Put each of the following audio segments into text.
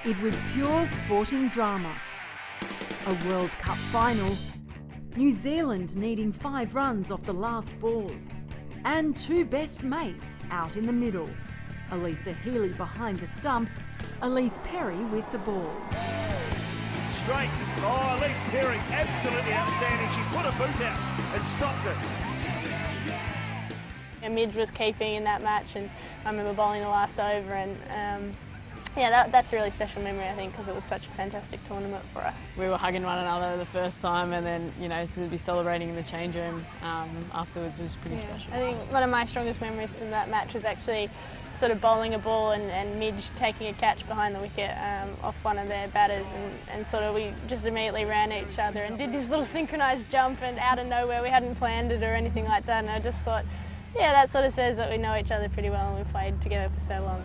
It was pure sporting drama. A World Cup final, New Zealand needing 5 runs off the last ball, and 2 best mates out in the middle. Alyssa Healy behind the stumps, Ellyse Perry with the ball. Straight. Oh, Ellyse Perry, absolutely outstanding. She's put a boot out and stopped it. Midge was keeping in that match, and I remember bowling the last over, and yeah, that's a really special memory, I think, because it was such a fantastic tournament for us. We were hugging one another the first time, and then, you know, to be celebrating in the change room afterwards was pretty special. I think one of my strongest memories from that match was actually sort of bowling a ball and Midge taking a catch behind the wicket off one of their batters, and sort of we just immediately ran at each other and did this little synchronised jump, and out of nowhere, we hadn't planned it or anything like that, and I just thought, yeah, that sort of says that we know each other pretty well and we've played together for so long.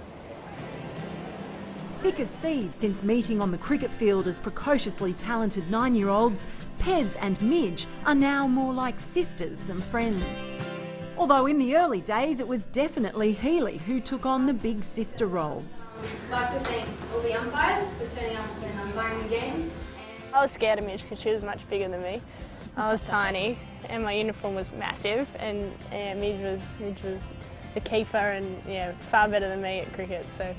Thick as thieves since meeting on the cricket field as precociously talented 9-year-olds, Pez and Midge are now more like sisters than friends. Although in the early days it was definitely Healy who took on the big sister role. I'd like to thank all the umpires for turning up and umpiring the games. I was scared of Midge because she was much bigger than me. I was tiny and my uniform was massive, and yeah, Midge was the keeper and yeah, far better than me at cricket. So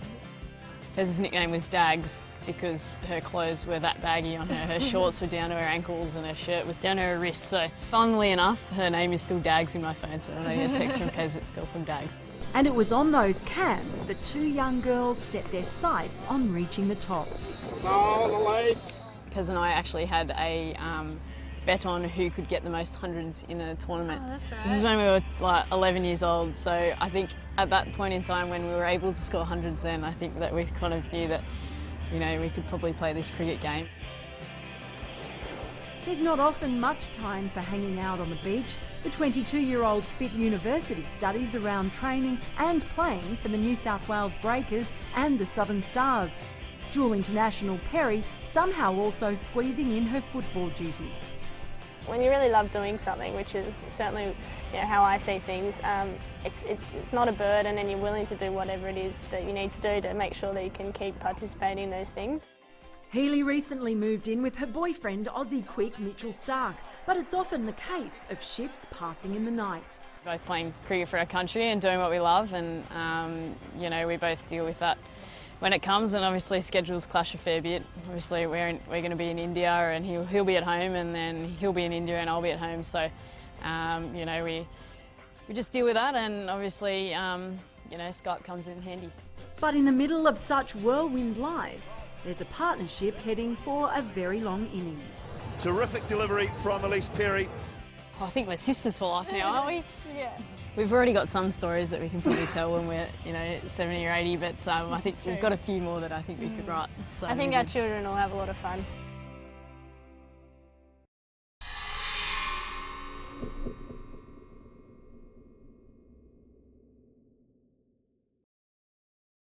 Pez's nickname was Dags because her clothes were that baggy on her. Her shorts were down to her ankles and her shirt was down to her wrists. So funnily enough, her name is still Dags in my phone, so when I get a text from Pez, it's still from Dags. And it was on those camps that 2 young girls set their sights on reaching the top. Pez and I actually had a bet on who could get the most hundreds in a tournament. Oh, that's right. This is when we were like 11 years old, so I think at that point in time when we were able to score hundreds then, I think that we kind of knew that, you know, we could probably play this cricket game. There's not often much time for hanging out on the beach. The 22-year-olds fit university studies around training and playing for the New South Wales Breakers and the Southern Stars. Dual international Perry somehow also squeezing in her football duties. when you really love doing something, which is certainly how I see things, it's not a burden, and you're willing to do whatever it is that you need to do to make sure that you can keep participating in those things. Healy recently moved in with her boyfriend, Aussie quick Mitchell Stark, but it's often the case of ships passing in the night. Both playing cricket for our country and doing what we love, and we both deal with that when it comes, and obviously schedules clash a fair bit. Obviously we're going to be in India and he'll be at home, and then he'll be in India and I'll be at home, so we just deal with that, and obviously Skype comes in handy. But in the middle of such whirlwind lives, there's a partnership heading for a very long innings. Terrific delivery from Ellyse Perry. Oh, I think we're sisters for life now, aren't we? Yeah. We've already got some stories that we can probably tell when we're 70 or 80, but I think we've got a few more that I think we could write. So I think our children will have a lot of fun.